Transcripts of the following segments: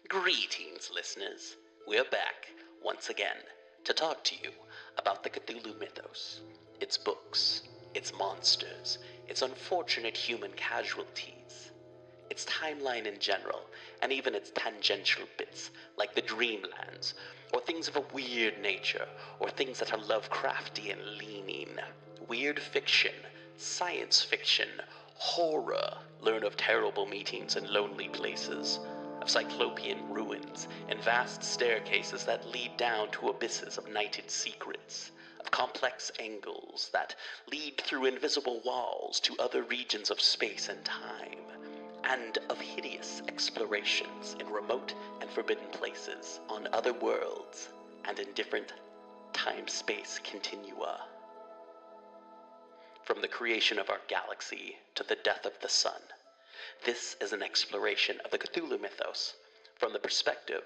Greetings, listeners. We're back, once again, to talk to you about the Cthulhu mythos, its books, its monsters, its unfortunate human casualties, its timeline in general, and even its tangential bits, like the Dreamlands, or things of a weird nature, or things that are Lovecraftian leaning. Weird fiction, science fiction, horror. Learn of terrible meetings in lonely places, of cyclopean ruins and vast staircases that lead down to abysses of nighted secrets, of complex angles that lead through invisible walls to other regions of space and time, and of hideous explorations in remote and forbidden places, on other worlds, and in different time-space continua. From the creation of our galaxy to the death of the sun, this is an exploration of the Cthulhu mythos from the perspective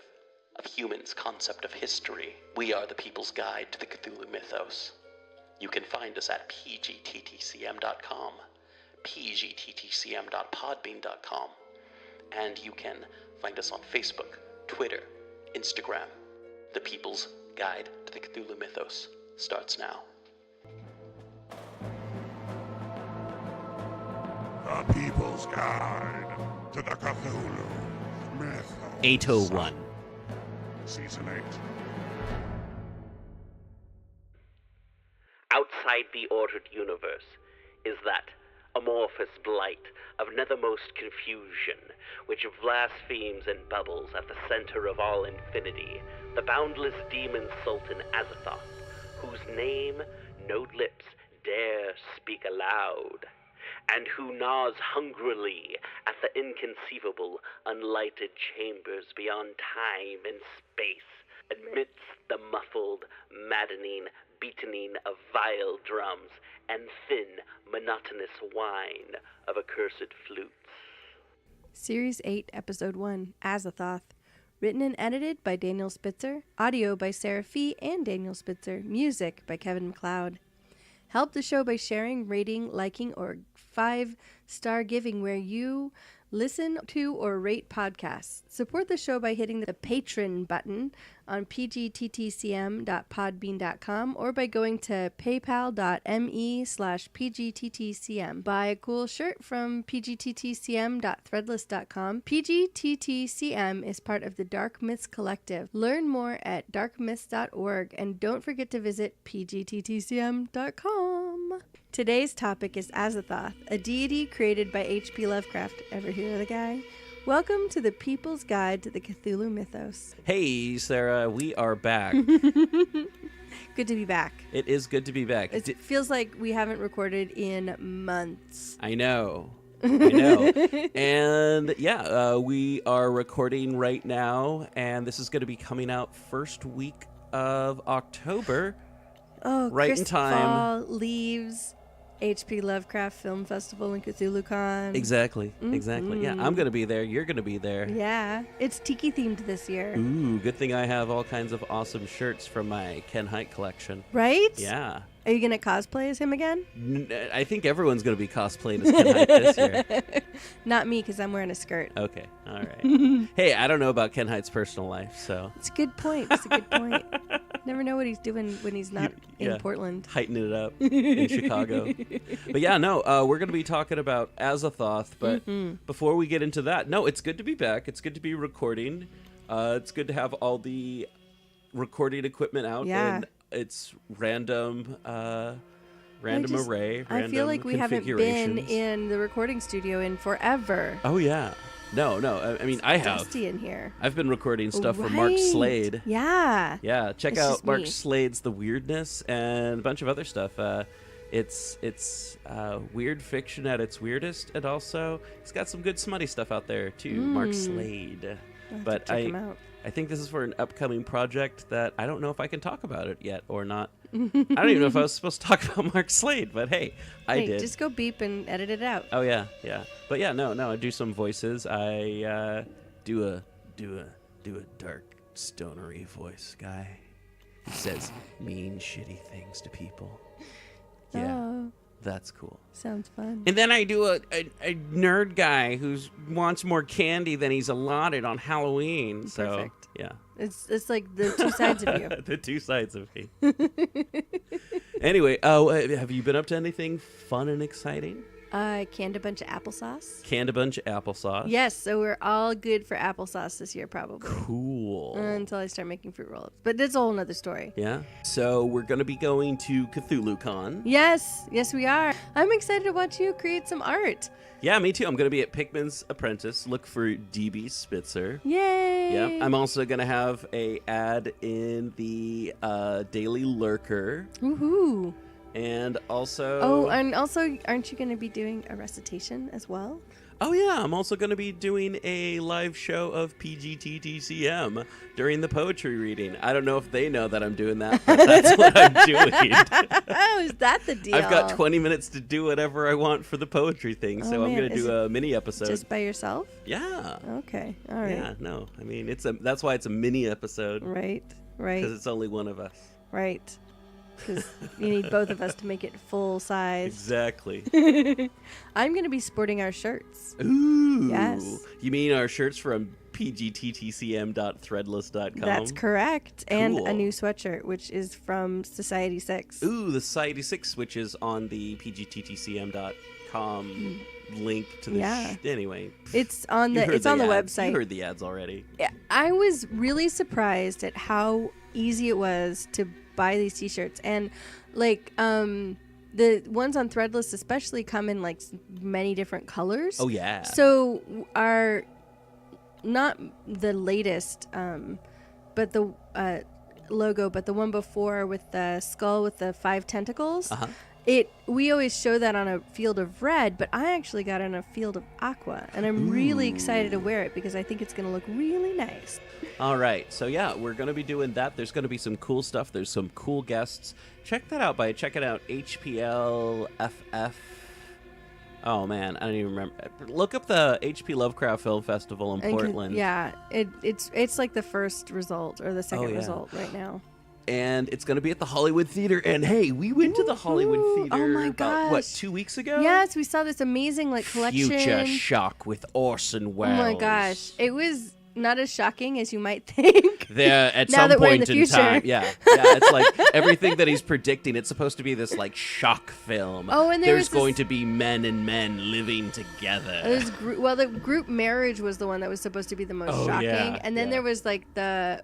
of humans' concept of history. We are the People's Guide to the Cthulhu mythos. You can find us at pgttcm.com, pgttcm.podbean.com, and you can find us on Facebook, Twitter, Instagram. The People's Guide to the Cthulhu mythos starts now. The People's Guide to the Cthulhu Mythos. 801. Season 8. Outside the ordered universe is that amorphous blight of nethermost confusion, which blasphemes and bubbles at the center of all infinity, the boundless demon sultan Azathoth, whose name no lips dare speak aloud, and who gnaws hungrily at the inconceivable, unlighted chambers beyond time and space, amidst the muffled, maddening, beating of vile drums and thin, monotonous whine of accursed flutes. Series 8, Episode 1, Azathoth. Written and edited by Daniel Spitzer. Audio by Sarah Fee and Daniel Spitzer. Music by Kevin MacLeod. Help the show by sharing, rating, liking, or 5-star giving where you listen to or rate podcasts. Support the show by hitting the Patreon button on pgttcm.podbean.com or by going to paypal.me/pgttcm. Buy a cool shirt from pgttcm.threadless.com. PGTTCM is part of the Dark Myths Collective. Learn more at darkmyths.org and don't forget to visit pgttcm.com. Today's topic is Azathoth, a deity created by H.P. Lovecraft. Ever hear of the guy? Welcome to the People's Guide to the Cthulhu Mythos. Hey, Sarah, we are back. Good to be back. It is good to be back. It feels like we haven't recorded in months. I know. And yeah, we are recording right now, and this is going to be coming out first week of October. Oh, right Chris in time. Fall, Leaves, H.P. Lovecraft Film Festival and CthulhuCon. Exactly. Yeah, I'm going to be there. You're going to be there. Yeah, it's tiki themed this year. Ooh, good thing I have all kinds of awesome shirts from my Ken Hite collection. Right? Yeah. Are you going to cosplay as him again? I think everyone's going to be cosplaying as Ken Hite this year. Not me, because I'm wearing a skirt. Okay, all right. Hey, I don't know about Ken Hite's personal life, so. It's a good point. Never know what he's doing when he's not in Portland. Heightening it up in Chicago. But yeah, no, we're going to be talking about Azathoth. But before we get into that, no, it's good to be back. It's good to be recording. It's good to have all the recording equipment out. Yeah. And it's random array. I feel like we haven't been in the recording studio in forever. Oh, yeah. No. I mean, I have. Dusty in here. I've been recording stuff for Mark Slade. Yeah. Yeah. Check out Mark Slade's The Weirdness and a bunch of other stuff. It's weird fiction at its weirdest, and also he's got some good smutty stuff out there too. Mark Slade. But check him out. I think this is for an upcoming project that I don't know if I can talk about it yet or not. I don't even know if I was supposed to talk about Mark Slade, but hey, I did. Just go beep and edit it out. Oh yeah. But yeah, no, I do some voices. I do a dark stonery voice guy. He says mean, shitty things to people. Yeah. Oh. That's cool. Sounds fun. And then I do a nerd guy who wants more candy than he's allotted on Halloween. So, Perfect. yeah. It's like the two sides of you. The two sides of me. Anyway, have you been up to anything fun and exciting? I canned a bunch of applesauce. Canned a bunch of applesauce. Yes, so we're all good for applesauce this year, probably. Cool. Until I start making fruit roll-ups. But that's a whole nother story. Yeah. So we're going to be going to CthulhuCon. Yes, we are. I'm excited to watch you create some art. Yeah, me too. I'm going to be at Pikmin's Apprentice. Look for DB Spitzer. Yay! Yeah. I'm also going to have a ad in the Daily Lurker. Woohoo! And also... Oh, and also, aren't you going to be doing a recitation as well? Oh, yeah. I'm also going to be doing a live show of PGTTCM during the poetry reading. I don't know if they know that I'm doing that, but that's what I'm doing. Oh, is that the deal? I've got 20 minutes to do whatever I want for the poetry thing, so I'm going to do a mini episode. Just by yourself? Yeah. Okay. All right. Yeah, no. I mean, that's why it's a mini episode. Right. Because it's only one of us. Right. Because you need both of us to make it full size. Exactly. I'm going to be sporting our shirts. Ooh. Yes. You mean our shirts from pgttcm.threadless.com? That's correct. Cool. And a new sweatshirt, which is from Society 6. Ooh, the Society 6, which is on the pgttcm.com link to the... Anyway. It's on the website. You heard the ads already. I was really surprised at how easy it was to buy these t-shirts, and like the ones on Threadless especially come in like many different colors. Oh yeah. So are not the latest but the logo, but the one before with the skull with the 5 tentacles. We always show that on a field of red, but I actually got it on a field of aqua, and I'm really excited to wear it because I think it's going to look really nice. All right. So, yeah, we're going to be doing that. There's going to be some cool stuff. There's some cool guests. Check that out by checking out HPLFF. Oh, man. I don't even remember. Look up the HP Lovecraft Film Festival in Portland. Yeah. It's like the first result or the second result right now. And it's going to be at the Hollywood Theater. And, hey, we went to the Hollywood Theater oh my about, gosh. 2 weeks ago? Yes, we saw this amazing collection. Future Shock with Orson Welles. Oh, my gosh. It was not as shocking as you might think. There, at now some that we're point in in the time. Yeah, it's like everything that he's predicting, it's supposed to be this, shock film. Oh, and there's going to be men and men living together. The group marriage was the one that was supposed to be the most shocking. Yeah, and then there was, the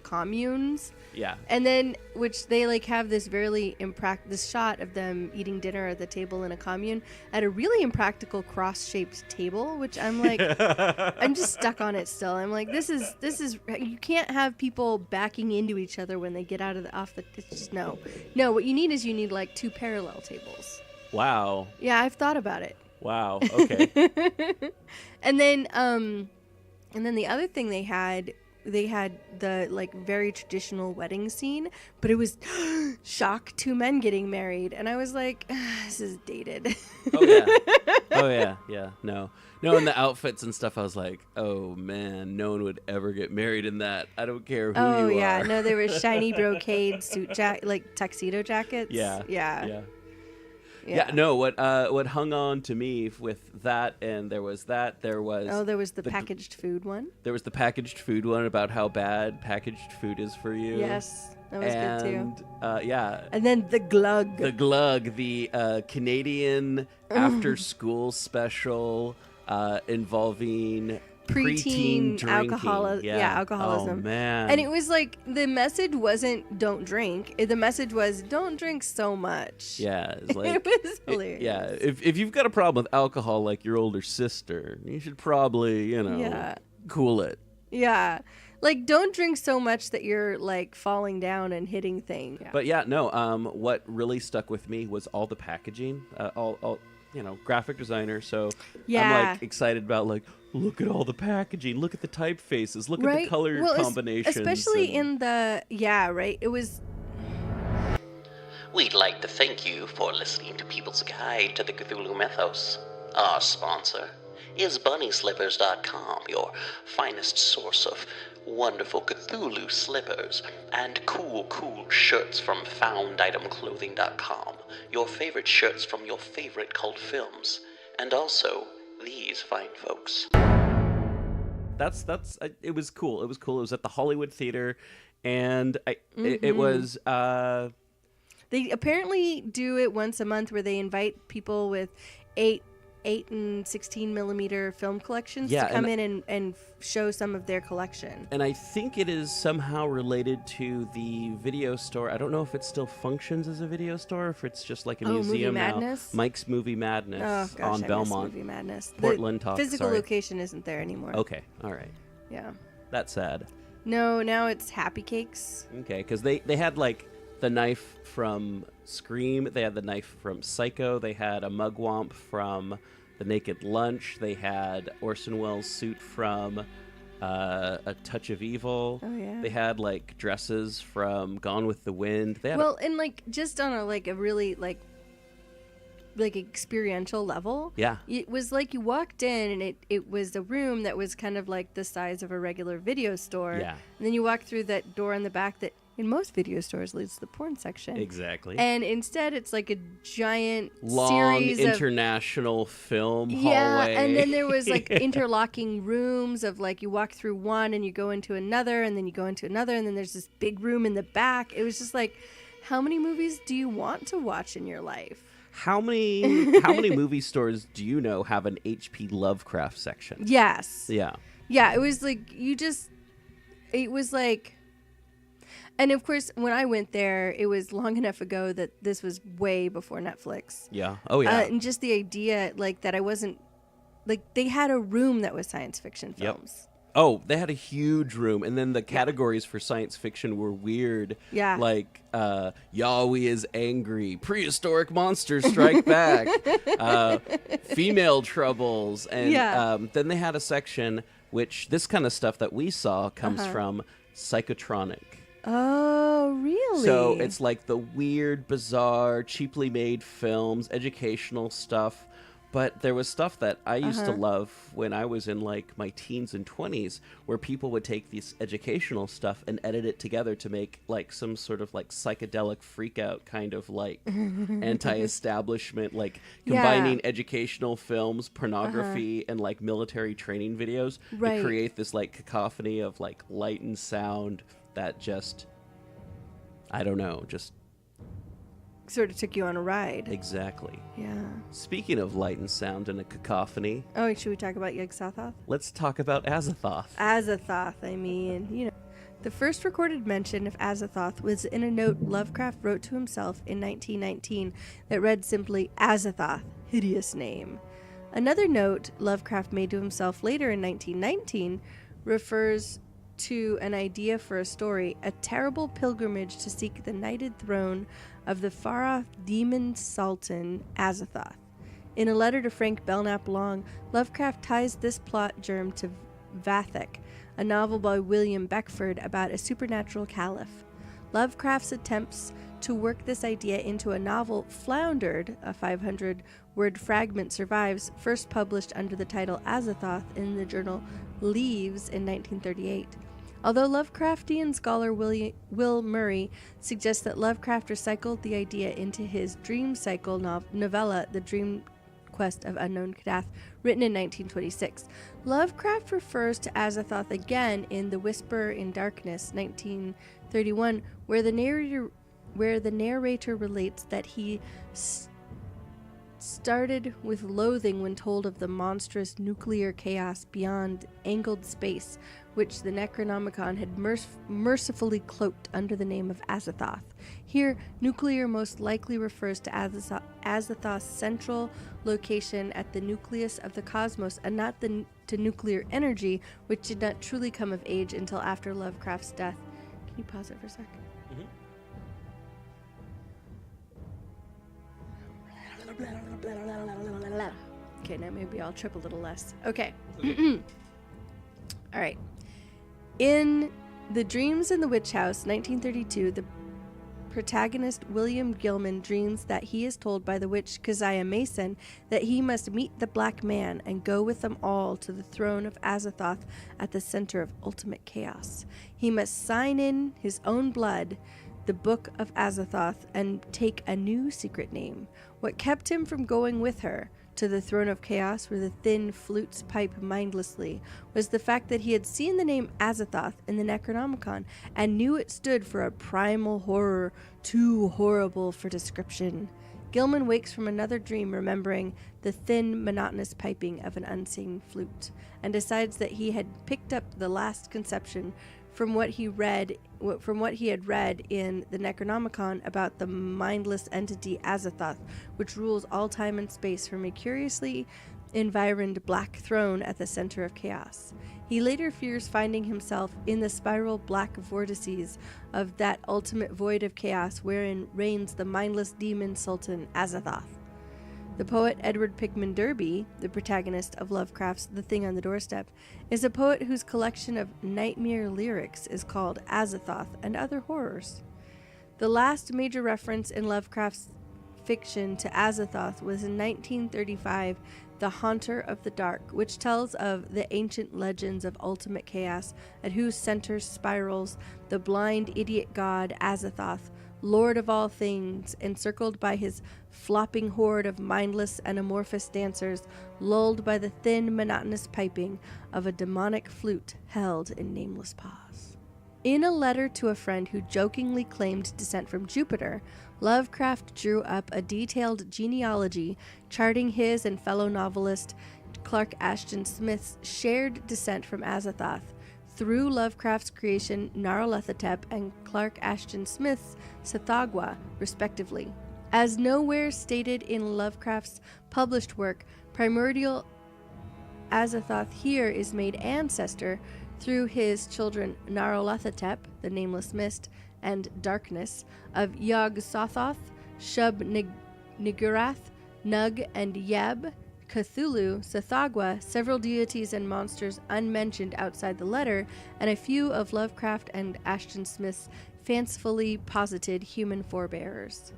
communes. Yeah. And then, which they have this this shot of them eating dinner at the table in a commune at a really impractical cross-shaped table, which I'm like, I'm just stuck on it still. I'm like, this is, you can't have people backing into each other when they get it's just, no. What you need is 2 parallel tables. Wow. Yeah, I've thought about it. Wow. Okay. And then the other thing they had the very traditional wedding scene, but it was shock 2 men getting married, and I was like, this is dated. Oh yeah. No, and the outfits and stuff, I was like, oh man, no one would ever get married in that. I don't care who you are. Oh yeah, no, there was shiny brocade suit tuxedo jackets. Yeah. No, what hung on to me with that, and there was the packaged food one. There was the packaged food one about how bad packaged food is for you. Yes, that was good too. And then the glug. The Canadian after-school special involving preteen drinking. Alcoholism. Oh man! And it was the message wasn't "don't drink." The message was "don't drink so much." Yeah, it's it was hilarious. If you've got a problem with alcohol, like your older sister, you should probably cool it. Yeah. Don't drink so much that you're falling down and hitting things. Yeah. But what really stuck with me was all the packaging, all graphic designer. So I'm excited about look at all the packaging, look at the typefaces, look at the color combinations. Especially in the, it was... We'd like to thank you for listening to People's Guide to the Cthulhu Mythos. Our sponsor is BunnySlippers.com, your finest source of wonderful Cthulhu slippers and cool shirts from FoundItemClothing.com, your favorite shirts from your favorite cult films, and also these fine folks. It was cool. It was at the Hollywood Theater, and it was. They apparently do it once a month where they invite people with 8 and 16 millimeter film collections to come in and show some of their collection. And I think it is somehow related to the video store. I don't know if it still functions as a video store, or if it's just like a museum Movie now. Madness? Mike's Movie Madness on Belmont. Movie Madness. Portland the Talk. physical sorry. location isn't there anymore. Okay, all right. Yeah. That's sad. No, now it's Happy Cakes. Okay, because they had like the knife from Scream. They had the knife from Psycho. They had a mugwump from The Naked Lunch. They had Orson Welles' suit from A Touch of Evil. Oh, yeah. They had like dresses from Gone with the Wind. They had And like just on a really like experiential level. Yeah. It was like you walked in and it was a room that was kind of like the size of a regular video store. Yeah. And then you walk through that door in the back that in most video stores leads to the porn section. Exactly. And instead it's like a giant long series international film yeah, hallway. and then there was like interlocking rooms of like you walk through one and you go into another and then you go into another and then there's this big room in the back. It was just like, how many movies do you want to watch in your life? How many movie stores do you know have an H.P. Lovecraft section? Yes. Yeah. Yeah, it was like it was like, and of course when I went there, it was long enough ago that this was way before Netflix. Yeah. Oh yeah. And just the idea like that I wasn't, like they had a room that was science fiction films. Yep. Oh, they had a huge room, and then the categories for science fiction were weird. Yeah. Like, Yahweh is angry, prehistoric monsters strike back, female troubles, and then they had a section which this kind of stuff that we saw comes from Psychotronic. Oh, really? So it's like the weird, bizarre, cheaply made films, educational stuff. But there was stuff that I used to love when I was in like my teens and 20s, where people would take this educational stuff and edit it together to make like some sort of like psychedelic freakout kind of like anti-establishment, like combining educational films, pornography, and like military training videos to create this like cacophony of like light and sound that just, I don't know, just sort of took you on a ride. exactly. Yeah. Speaking of light and sound and a cacophony, Oh, should we talk about Azathoth? let's talk about Azathoth. Azathoth, I mean, you know. The first recorded mention of Azathoth was in a note Lovecraft wrote to himself in 1919 that read simply, Azathoth, hideous name. Another note Lovecraft made to himself later in 1919 refers to an idea for a story, a terrible pilgrimage to seek the knighted throne of the far-off demon sultan Azathoth. In a letter to Frank Belknap Long, Lovecraft ties this plot germ to Vathek, a novel by William Beckford about a supernatural caliph. Lovecraft's attempts to work this idea into a novel floundered. A 500-word fragment survives, first published under the title Azathoth in the journal Leaves in 1938. Although Lovecraftian scholar Will Murray suggests that Lovecraft recycled the idea into his dream cycle novella, The Dream Quest of Unknown Kadath, written in 1926. Lovecraft refers to Azathoth again in The Whisper in Darkness, 1931, where the narrator relates that he started with loathing when told of the monstrous nuclear chaos beyond angled space, which the Necronomicon had mercifully cloaked under the name of Azathoth. Here, nuclear most likely refers to Azathoth's central location at the nucleus of the cosmos, and not to nuclear energy, which did not truly come of age until after Lovecraft's death. Can you pause it for a sec? Okay, now maybe I'll trip a little less. Okay. All right. In The Dreams in the Witch House, 1932, protagonist William Gilman dreams that he is told by the witch Keziah Mason that he must meet the Black Man and go with them all to the throne of Azathoth at the center of ultimate chaos. He must sign in his own blood the Book of Azathoth and take a new secret name. What kept him from going with her to the throne of chaos where the thin flutes pipe mindlessly was the fact that he had seen the name Azathoth in the Necronomicon and knew it stood for a primal horror too horrible for description. Gilman wakes from another dream remembering the thin, monotonous piping of an unseen flute and decides that he had picked up the last conception from what he had read in the Necronomicon about the mindless entity Azathoth, which rules all time and space from a curiously environed black throne at the center of chaos. He later fears finding himself in the spiral black vortices of that ultimate void of chaos wherein reigns the mindless demon sultan Azathoth. The poet Edward Pickman Derby, the protagonist of Lovecraft's The Thing on the Doorstep, is a poet whose collection of nightmare lyrics is called Azathoth and Other Horrors. The last major reference in Lovecraft's fiction to Azathoth was in 1935, The Haunter of the Dark, which tells of the ancient legends of ultimate chaos at whose center spirals the blind idiot god Azathoth, Lord of all things, encircled by his flopping horde of mindless and amorphous dancers, lulled by the thin, monotonous piping of a demonic flute held in nameless paws. In a letter to a friend who jokingly claimed descent from Jupiter, Lovecraft drew up a detailed genealogy charting his and fellow novelist Clark Ashton Smith's shared descent from Azathoth, through Lovecraft's creation Nyarlathotep and Clark Ashton Smith's Tsathoggua, respectively. As nowhere stated in Lovecraft's published work, primordial Azathoth here is made ancestor through his children Nyarlathotep, the Nameless Mist, and Darkness, of Yog-Sothoth, Shub-Niggurath, Nug, and Yeb, Cthulhu, Tsathoggua, several deities and monsters unmentioned outside the letter, and a few of Lovecraft and Ashton Smith's fancifully posited human forebearers.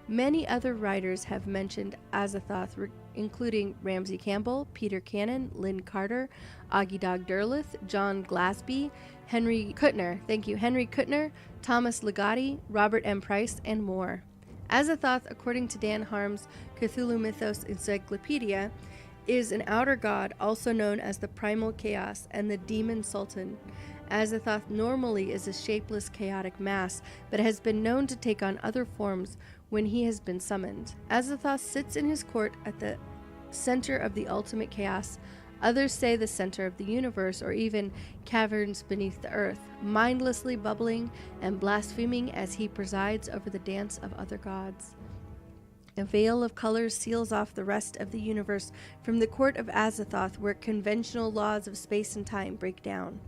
Many other writers have mentioned Azathoth, including Ramsey Campbell, Peter Cannon, Lynn Carter, Agidog Derleth, John Glasby, Henry Kuttner, Thomas Ligotti, Robert M. Price, and more. Azathoth, according to Dan Harm's Cthulhu Mythos Encyclopedia, is an outer god also known as the Primal Chaos and the Demon Sultan. Azathoth normally is a shapeless, chaotic mass, but has been known to take on other forms when he has been summoned. Azathoth sits in his court at the center of the ultimate chaos. Others say the center of the universe, or even caverns beneath the earth, mindlessly bubbling and blaspheming as he presides over the dance of other gods. A veil of colors seals off the rest of the universe from the court of Azathoth, where conventional laws of space and time break down.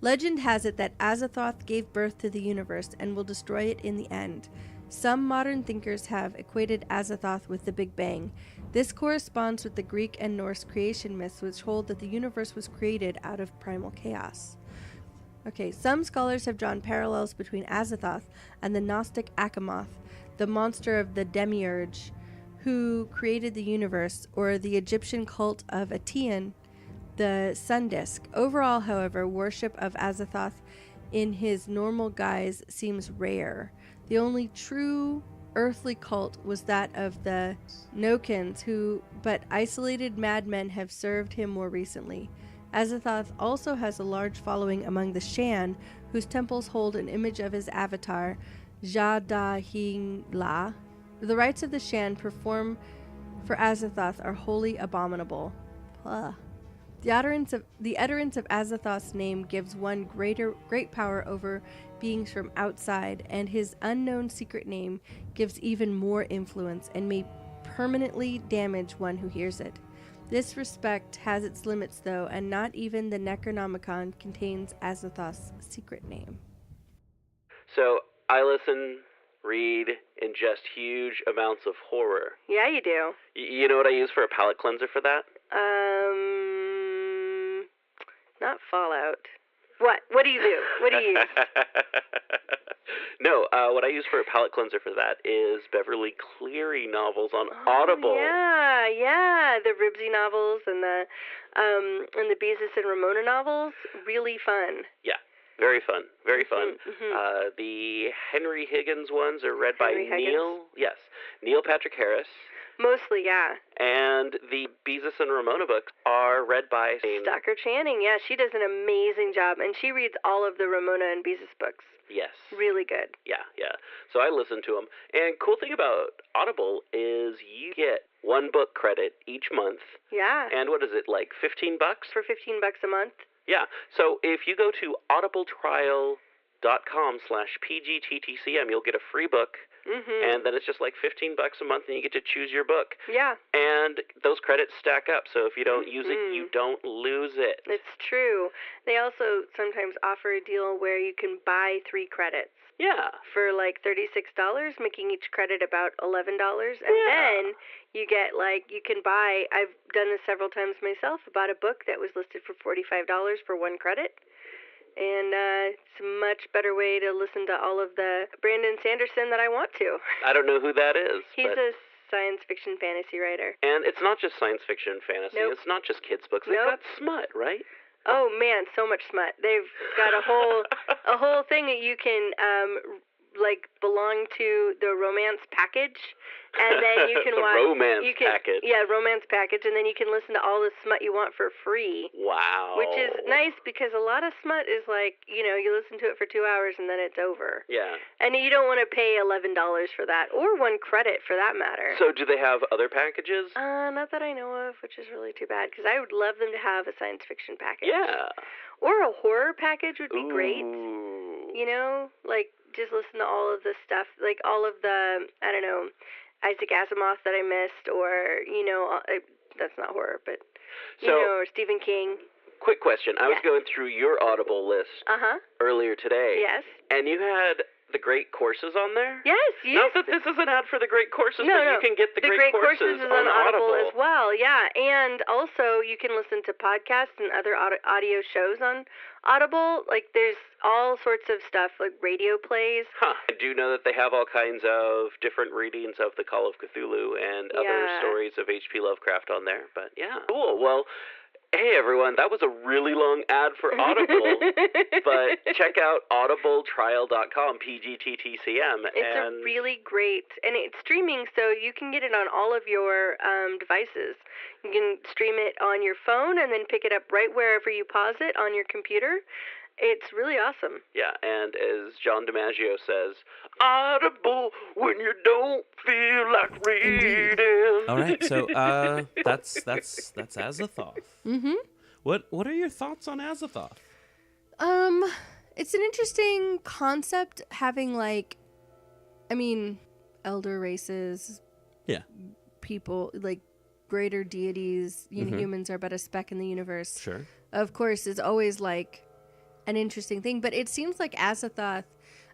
Legend has it that Azathoth gave birth to the universe and will destroy it in the end. Some modern thinkers have equated Azathoth with the Big Bang. This corresponds with the Greek and Norse creation myths, which hold that the universe was created out of primal chaos. Some scholars have drawn parallels between Azathoth and the Gnostic Achamoth, the monster of the Demiurge, who created the universe, or the Egyptian cult of Aten, the sun disk. Overall, however, worship of Azathoth in his normal guise seems rare. The only true earthly cult was that of the Nokins, but isolated madmen have served him more recently. Azathoth also has a large following among the Shan, whose temples hold an image of his avatar, Jadahingla. The rites of the Shan perform for Azathoth are wholly abominable. Ugh. The utterance of Azathoth's name gives one great power over beings from outside, and his unknown secret name gives even more influence and may permanently damage one who hears it. This respect has its limits, though, and not even the Necronomicon contains Azathoth's secret name. So I listen, read, ingest huge amounts of horror. Yeah, you do. You know what I use for a palate cleanser for that? Not Fallout. What What do you do? What do you use? No, what I use for a palate cleanser for that is Beverly Cleary novels on Audible. Yeah, the Ribsy novels and the Beezus and Ramona novels, really fun. Yeah, very fun, very fun. The Henry Higgins ones are read by Neil Patrick Harris. Mostly, yeah. And the Beezus and Ramona books are read by Stocker Channing. Yeah, she does an amazing job, and she reads all of the Ramona and Beezus books. Yes. Really good. Yeah. So I listen to them. And cool thing about Audible is you get one book credit each month. Yeah. And what is it, like $15? For $15 a month. Yeah. So if you go to audibletrial.com/PGTTCM, you'll get a free book. And then it's just like $15 a month, and you get to choose your book. Yeah. And those credits stack up, so if you don't use it, you don't lose it. It's true. They also sometimes offer a deal where you can buy 3 credits. Yeah. For like $36, making each credit about $11. And then you get you can buy, I've done this several times myself, bought a book that was listed for $45 for 1 credit. And it's a much better way to listen to all of the Brandon Sanderson that I want to. I don't know who that is. He's a science fiction fantasy writer. And it's not just science fiction fantasy. Nope. It's not just kids' books. They've got smut, right? Oh man, so much smut. They've got a whole thing that you can belong to the romance package, and then you can watch romance package. Yeah, romance package, and then you can listen to all the smut you want for free. Wow. Which is nice because a lot of smut is you listen to it for 2 hours and then it's over. Yeah. And you don't want to pay $11 for that, or 1 credit for that matter. So do they have other packages? Not that I know of, which is really too bad, because I would love them to have a science fiction package. Yeah. Or a horror package would be great. Ooh. Just listen to all of the stuff, all of the, I don't know, Isaac Asimov that I missed, or, that's not horror, but, or Stephen King. Quick question. I was going through your Audible list earlier today. Yes. And you had the Great Courses on there? Yes. Not that this is an ad for the Great Courses, but you can get the Great Courses is on Audible as well, yeah. And also you can listen to podcasts and other audio shows on Audible. There's all sorts of stuff, radio plays. I do know that they have all kinds of different readings of the Call of Cthulhu and other stories of H.P. Lovecraft on there. But yeah, cool. Well, hey everyone, that was a really long ad for Audible, but check out audibletrial.com, PGTTCM. It's a really great, and it's streaming, so you can get it on all of your devices. You can stream it on your phone and then pick it up right wherever you pause it on your computer. It's really awesome. Yeah, and as John DiMaggio says, Audible when you don't feel like reading. All right, so that's Azathoth. What are your thoughts on Azathoth? It's an interesting concept, having elder races. Yeah. People greater deities. Humans are but a speck in the universe. Sure. Of course, it's always an interesting thing, but it seems like Azathoth,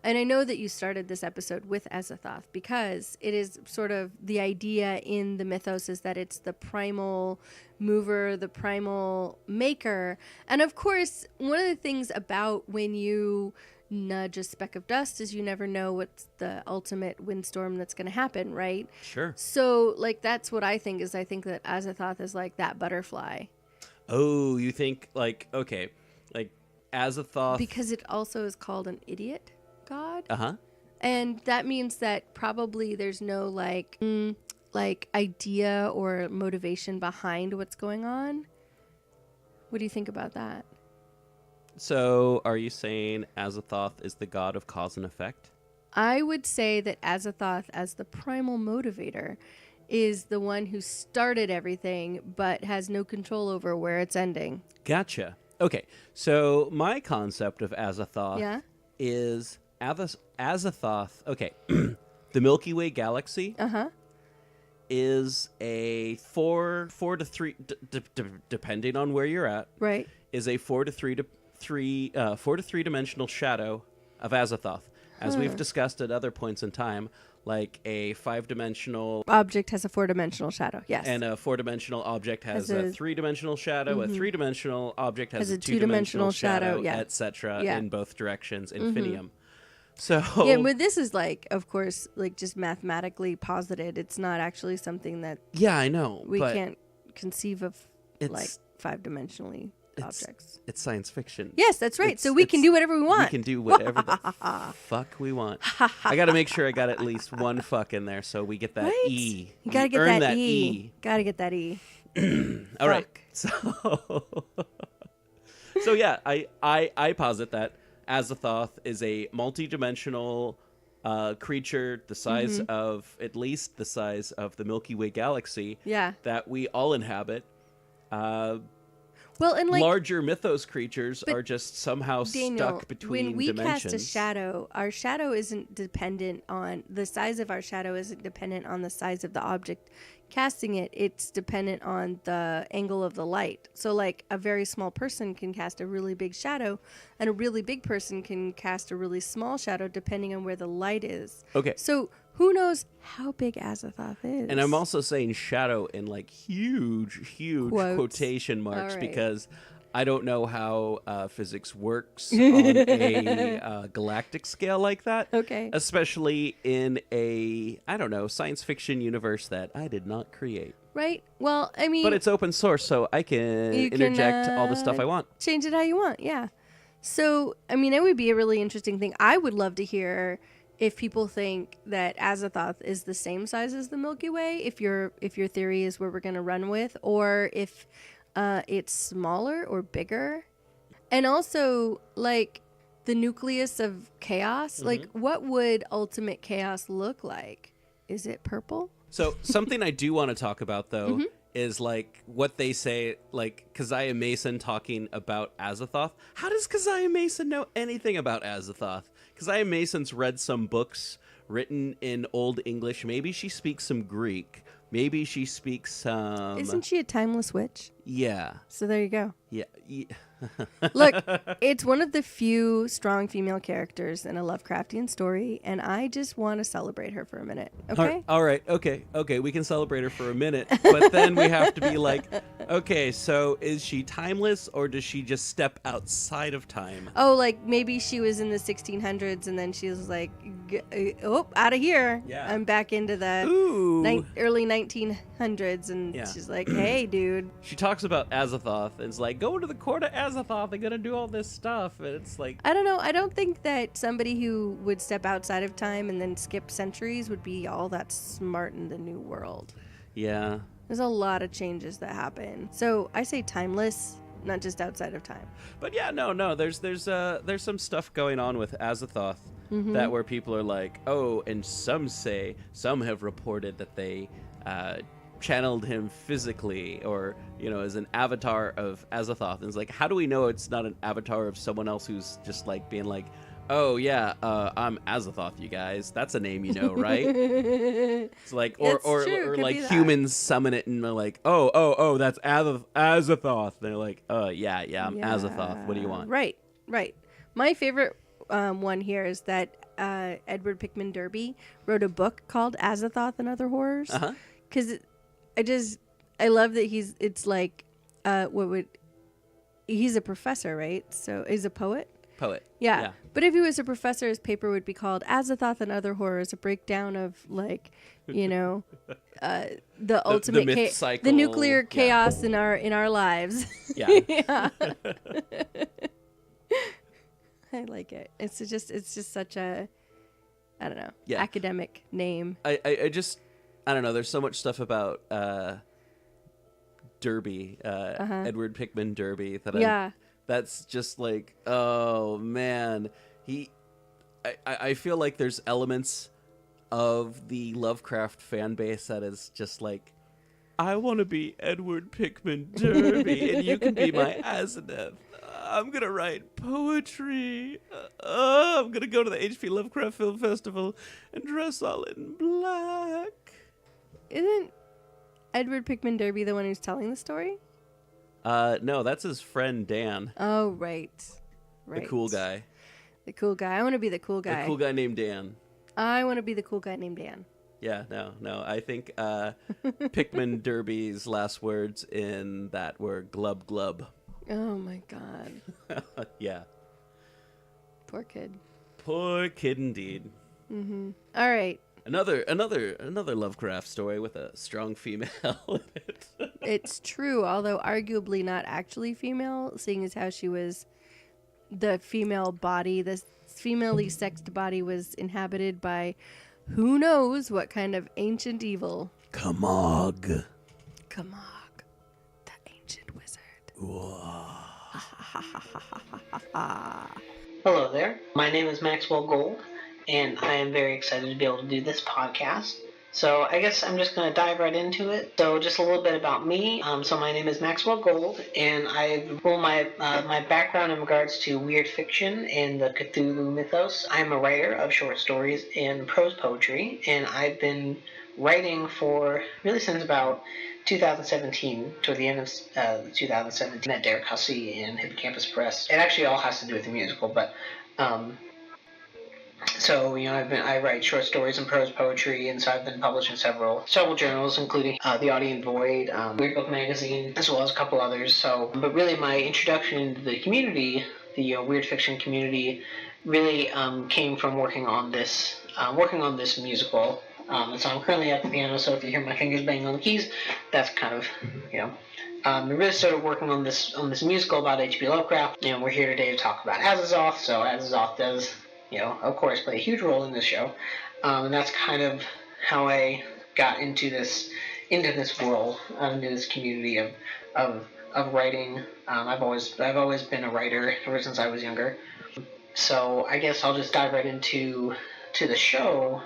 and I know that you started this episode with Azathoth because it is sort of the idea in the mythos is that it's the primal mover, the primal maker. And of course, one of the things about when you nudge a speck of dust is you never know what's the ultimate windstorm that's going to happen, right? Sure. So that's what I think is, I think that Azathoth is that butterfly. Oh, you think Azathoth, because it also is called an idiot god. Uh-huh. And that means that probably there's no idea or motivation behind what's going on. What do you think about that? So are you saying Azathoth is the god of cause and effect? I would say that Azathoth, as the primal motivator, is the one who started everything but has no control over where it's ending. Gotcha. Okay, so my concept of Azathoth is Azathoth. Okay, the Milky Way galaxy is a 4 to 3, depending on where you're at. Right. Is a 4 to 3 dimensional shadow of Azathoth. As we've discussed at other points in time, like a 5-dimensional object has a 4-dimensional shadow. Yes. and a 4-dimensional object has a 3-dimensional shadow. A 3-dimensional object has a 2-dimensional shadow, yeah. etc. Yeah. in both directions, infinitum. So yeah, but this is like, of course, like just mathematically posited. It's not actually something that yeah, I know. we but can't conceive of it's, like 5-dimensionally objects. It's science fiction. Yes, that's right. So we can do whatever we want. We can do whatever the fuck we want. I got to make sure I got at least one fuck in there so we get that Right? E. You gotta We get earn that E. Gotta get that E. All right. Fuck. So yeah, I posit that Azathoth is a multi-dimensional creature the size of at least the size of the Milky Way galaxy. Yeah. That we all inhabit. Well, and like Larger mythos creatures but are just somehow Daniel, stuck between when we dimensions. cast a shadow, our shadow isn't dependent on the size of our shadow isn't dependent on the size of the object casting it. It's dependent on the angle of the light. So like a very small person can cast a really big shadow, and a really big person can cast a really small shadow depending on where the light is. Okay. So who knows how big Azathoth is? And I'm also saying shadow in like huge Quotes. quotation marks All right. because I don't know how physics works on a galactic scale like that. Okay. Especially in a, I don't know, science fiction universe that I did not create. Right? Well, I mean, But it's open source, so I can You can, interject all the stuff I want. change it how you want. Yeah. So, I mean, it would be a really interesting thing. I would love to hear if people think that Azathoth is the same size as the Milky Way, if your theory is where we're going to run with, or if it's smaller or bigger. And also, like, the nucleus of chaos, like, what would ultimate chaos look like? Is it purple? So something I do want to talk about, though, is like what they say, like Keziah Mason talking about Azathoth. How does Keziah Mason know anything about Azathoth? Keziah Mason's read some books written in Old English. Maybe she speaks some Greek. Maybe she speaks some... Isn't she a timeless witch? Yeah. So there you go. Yeah. Look, it's one of the few strong female characters in a Lovecraftian story, and I just want to celebrate her for a minute. Okay? All right. Okay. We can celebrate her for a minute, but then we have to be like, okay, so is she timeless or does she just step outside of time? Oh, like maybe she was in the 1600s and then she was like, out of here. Yeah. I'm back into the Ooh. early 1900s, and Yeah. she's like, hey, dude. She talks about Azathoth and is like, go to the court of Azathoth. They're going to do all this stuff. And it's like, I don't know. I don't think that somebody who would step outside of time and then skip centuries would be all that smart in the new world. yeah. There's a lot of changes that happen. So I say timeless, not just outside of time. But yeah, no. There's some stuff going on with Azathoth that where people are like, oh, and some have reported that they channeled him physically or, as an avatar of Azathoth. And it's like, how do we know it's not an avatar of someone else who's just like being like, oh yeah, I'm Azathoth, you guys. That's a name you know, right? It's like, or It's true, or could like be that. humans summon it and they're like, oh, that's Azathoth. They're like, yeah, I'm Azathoth. What do you want? Right. My favorite one here is that Edward Pickman Derby wrote a book called Azathoth and Other Horrors. Because I love that he's a professor, right? So he's a poet. Poet. Yeah. But if he was a professor, his paper would be called Azathoth and Other Horrors, a breakdown of the ultimate myth cycle, the nuclear chaos in our lives. Yeah. Yeah. I like it. It's just such a, I don't know, academic name. I don't know. There's so much stuff about Derby, Edward Pickman Derby that that's just like, oh man, I feel like there's elements of the Lovecraft fan base that is just like, I want to be Edward Pickman Derby and you can be my Azathoth. I'm gonna write poetry. I'm gonna go to the H.P. Lovecraft Film Festival and dress all in black. Isn't Edward Pickman Derby the one who's telling the story? No, that's his friend Dan. Oh, right. The cool guy. The cool guy. I want to be the cool guy. The cool guy named Dan. I want to be the cool guy named Dan. Yeah, no. I think Pikmin Derby's last words in that were glub glub. Oh my god. Yeah. Poor kid. Poor kid indeed. Mm-hmm. All right. Another Lovecraft story with a strong female in it. It's true, although arguably not actually female, seeing as how she was the female body, the female-y sexed body was inhabited by who knows what kind of ancient evil. Kamog, the ancient wizard. Hello there. My name is Maxwell Gold, and I am very excited to be able to do this podcast. So I guess I'm just going to dive right into it. So just a little bit about me. So my name is Maxwell Gold, and my background in regards to weird fiction and the Cthulhu mythos. I'm a writer of short stories and prose poetry, and I've been writing for really since about 2017, toward the end of 2017, at Derek Hussey and Hippocampus Press. It actually all has to do with the musical, but so, I write short stories and prose poetry, and so I've been published in several journals, including The Audience Void, Weird Book Magazine, as well as a couple others. So, but really my introduction into the community, the weird fiction community, really came from working on this musical. And so I'm currently at the piano, so if you hear my fingers banging on the keys, that's kind of, I really started working on this musical about H.P. Lovecraft. We're here today to talk about Azathoth. So Azathoth does, of course, play a huge role in this show, and that's kind of how I got into this world, into this community of writing. I've always been a writer ever since I was younger. So I guess I'll just dive right into the show.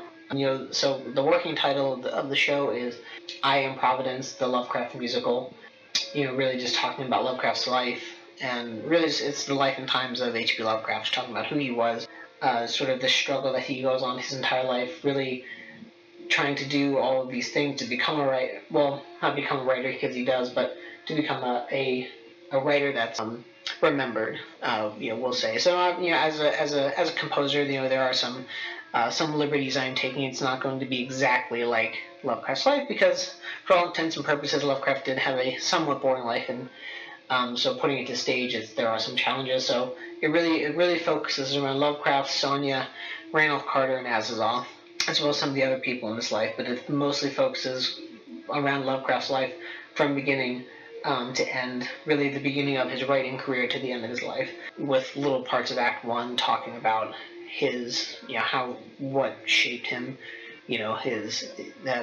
So the working title of the show is I Am Providence, the Lovecraft musical. Really just talking about Lovecraft's life, and really it's the life and times of H.P. Lovecraft, talking about who he was, sort of the struggle that he goes on his entire life, really trying to do all of these things to become a writer. Well, not become a writer because he does, but to become a writer that's remembered. We'll say. So as a composer, there are some liberties I'm taking. It's not going to be exactly like Lovecraft's life, because for all intents and purposes, Lovecraft did have a somewhat boring life, and so putting it to stage, there are some challenges. So it really focuses around Lovecraft, Sonia, Randolph Carter, and Azathoth, as well as some of the other people in his life. But it mostly focuses around Lovecraft's life from beginning to end, really the beginning of his writing career to the end of his life, with little parts of Act 1 talking about his, what shaped him, his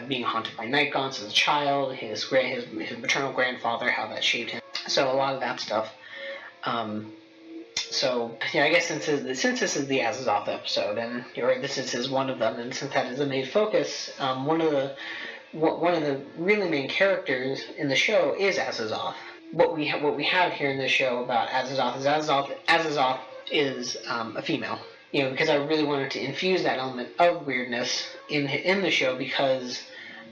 being haunted by night gaunts as a child, his maternal grandfather, how that shaped him. So a lot of that stuff. So I guess since this is the Azathoth episode, and this is one of them, and since that is the main focus, one of the really main characters in the show is Azathoth. What we have here in this show about Azathoth is Azathoth is a female. Because I really wanted to infuse that element of weirdness in the show, because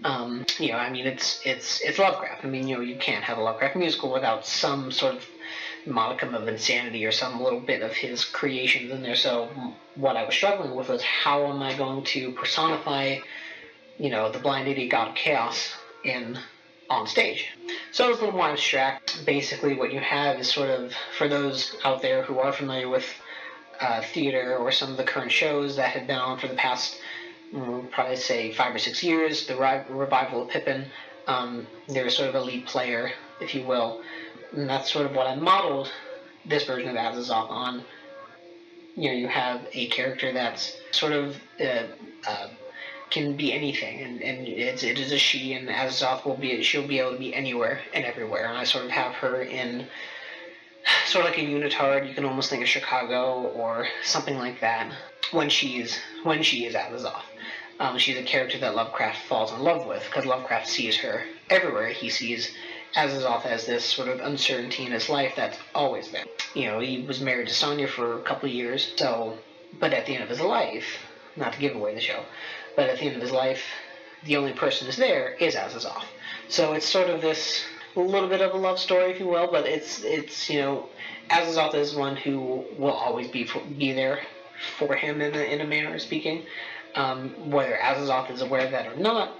it's Lovecraft. You can't have a Lovecraft musical without some sort of modicum of insanity or some little bit of his creations in there. So what I was struggling with was, how am I going to personify, the blind idiot god of chaos on stage? So it was a little more abstract. Basically, what you have is sort of, for those out there who are familiar with theater or some of the current shows that have been on for the past, probably say 5 or 6 years, the revival of Pippin, they're sort of a lead player, if you will, and that's sort of what I modeled this version of Azathoth on. You have a character that's sort of can be anything, and it is a she, and Azathoth she'll be able to be anywhere and everywhere, and I sort of have her in sort of like a unitard. You can almost think of Chicago or something like that when she is Azathoth. She's a character that Lovecraft falls in love with, because Lovecraft sees her everywhere. He sees Azathoth as this sort of uncertainty in his life that's always there. He was married to Sonia for a couple of years, but at the end of his life, not to give away the show, but at the end of his life, the only person who's there is Azathoth. So it's sort of this a little bit of a love story, if you will, but it's Azathoth is one who will always be there for him in a manner of speaking. Whether Azathoth is aware of that or not,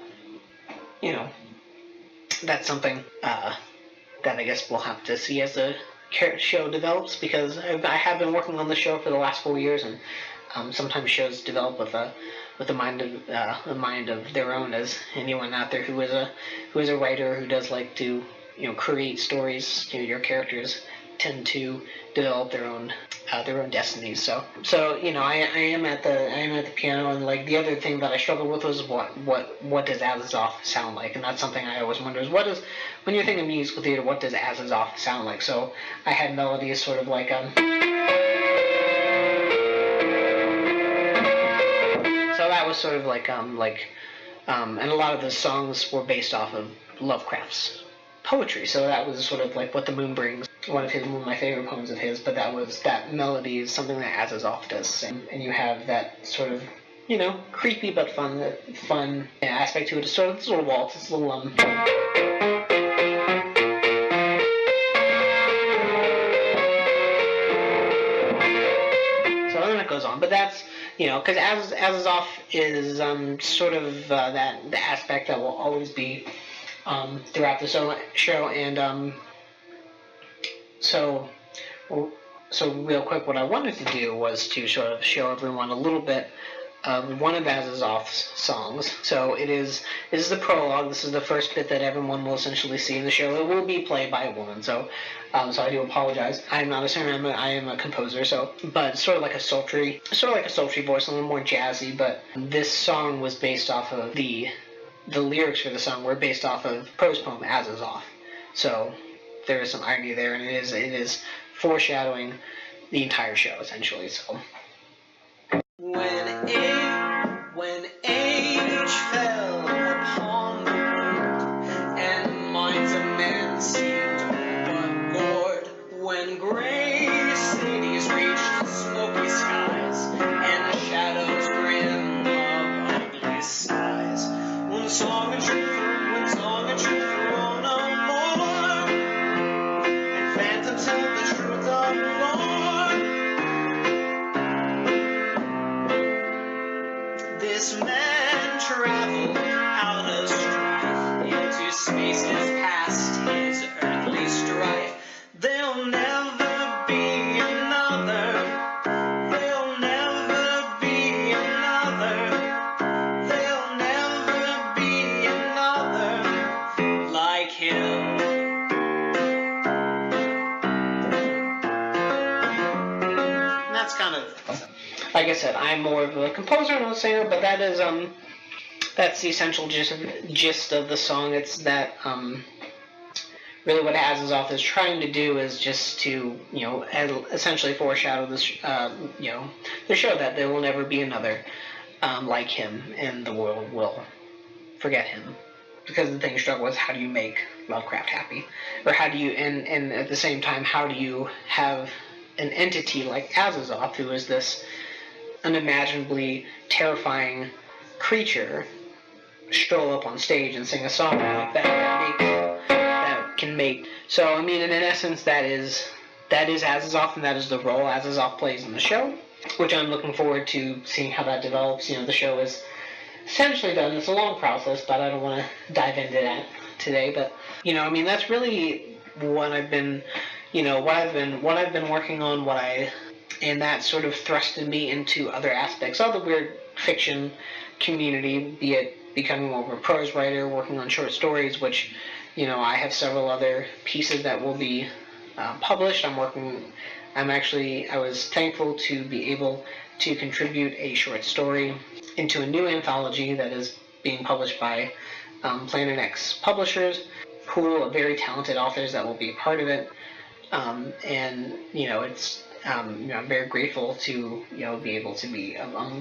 that's something that I guess we'll have to see as the show develops, because I have been working on the show for the last 4 years, and sometimes shows develop with a mind of their own, as anyone out there who is a writer who does like to create stories. Your characters tend to develop their own destinies. So I am at the piano, and like the other thing that I struggled with was what does Azathoth sound like, and that's something I always wonder is when you're thinking musical theater, what does Azathoth sound like? So I had melodies sort of like so that was sort of like and a lot of the songs were based off of Lovecraft's poetry, so that was sort of like What the Moon Brings, one of my favorite poems of his. But that melody is something that Azathoth does sing, and you have that sort of creepy but fun aspect to it. It's sort of this little waltz, this little so then it goes on, but that's because Azathoth is sort of the aspect that will always be throughout the show, and so real quick, what I wanted to do was to sort of show everyone a little bit of one of Azathoth's songs. So this is the prologue. This is the first bit that everyone will essentially see in the show. It will be played by a woman, so I do apologize. I am not a singer. I am a composer. But sort of like a sultry voice, a little more jazzy. But this song was based off of the lyrics for the song were based off of prose poem Azathoth. So there is some irony there, and it is foreshadowing the entire show essentially. So. When age fell upon the world, and minds of men seemed but gored, when gray cities reached smoky skies, and shadows grim of ugly size, when song and truth were no more, and phantoms held the truth of the Lord. This man traveled out of strife into spaces past his earthly strife. There'll never be another. There'll never be another. There'll never be another like him. And that's kind of... Like I said, I'm more of a composer and a singer, but that's the essential gist of the song. It's that really what Azathoth is trying to do is just to essentially foreshadow this the show that there will never be another like him, and the world will forget him. Because the thing you struggle with, how do you make Lovecraft happy, or how do you and at the same time how do you have an entity like Azathoth, who is this unimaginably terrifying creature, stroll up on stage and sing a song like that can make. So I mean, in essence, that is Azathoth, and that is the role Azathoth plays in the show, which I'm looking forward to seeing how that develops. The show is essentially done. It's a long process, but I don't want to dive into that today. But I mean, that's really what I've been working on. And that sort of thrusted me into other aspects of the weird fiction community, be it becoming more of a prose writer, working on short stories, which, I have several other pieces that will be published. I was thankful to be able to contribute a short story into a new anthology that is being published by Planet X Publishers, pool of very talented authors that will be a part of it. I'm very grateful to be able to be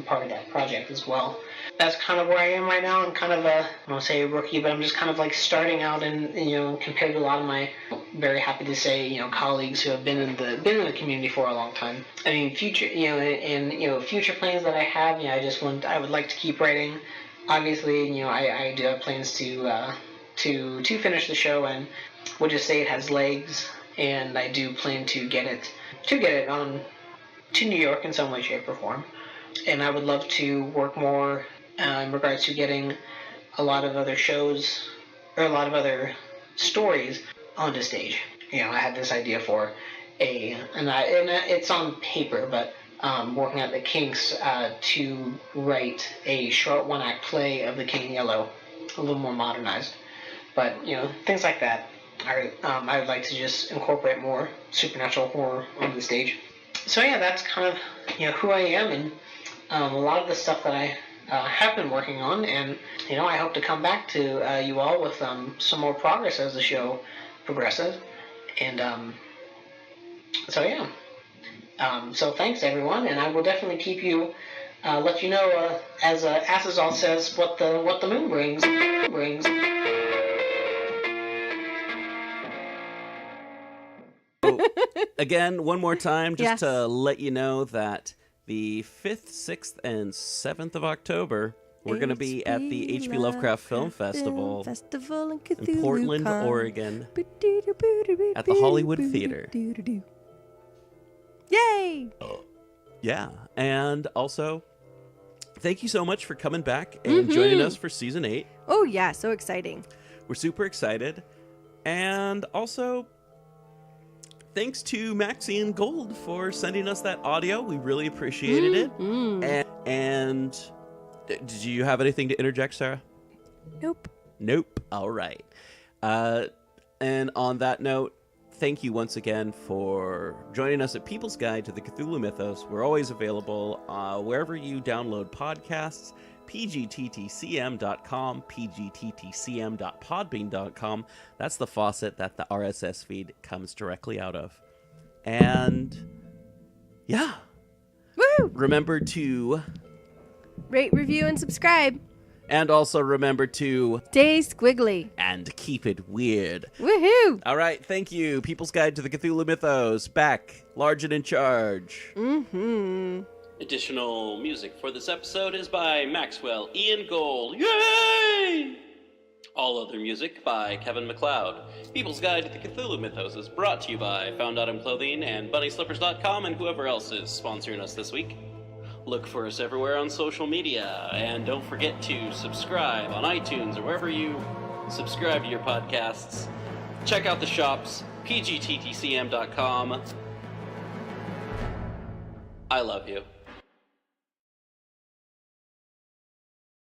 part of that project as well. That's kind of where I am right now. I'm kind of I won't say a rookie, but I'm just kind of like starting out, and compared to a lot of my, very happy to say, colleagues who have been in the community for a long time. I mean, future plans that I have. I would like to keep writing. Obviously, I do have plans to finish the show, and we'll just say it has legs, and I do plan to get it on to New York in some way, shape, or form. and I would love to work more in regards to getting a lot of other shows or a lot of other stories onto stage. I had this idea for and it's on paper, but working out the kinks to write a short one-act play of the King Yellow, a little more modernized. But things like that. I would like to just incorporate more supernatural horror onto the stage. So yeah, that's kind of who I am, and a lot of the stuff that I have been working on, and I hope to come back to you all with some more progress as the show progresses. And so yeah. So thanks everyone, and I will definitely keep you let you know as Azathoth says what the moon brings. Again, one more time, just to let you know that the 5th, 6th, and 7th of October, we're going to be at the H.P. Lovecraft Film Festival in Portland, Oregon, at the Hollywood Theater. Yay! Yeah, and also, thank you so much for coming back and joining us for Season 8. Oh yeah, so exciting. We're super excited. And also, thanks to Maxwell Ian Gold for sending us that audio. We really appreciated it. And did you have anything to interject, Sarah? Nope. All right. And on that note, thank you once again for joining us at People's Guide to the Cthulhu Mythos. We're always available wherever you download podcasts. pgttcm.com, pgttcm.podbean.com. That's the faucet that the RSS feed comes directly out of. And yeah. Woo! Remember to rate, review, and subscribe. And also remember to stay squiggly and keep it weird. Woohoo! All right, thank you. People's Guide to the Cthulhu Mythos, back, large and in charge. Additional music for this episode is by Maxwell Ian Gold. Yay! All other music by Kevin MacLeod. People's Guide to the Cthulhu Mythos is brought to you by Found Autumn Clothing and BunnySlippers.com and whoever else is sponsoring us this week. Look for us everywhere on social media, and don't forget to subscribe on iTunes or wherever you subscribe to your podcasts. Check out the shops, pgttcm.com. I love you.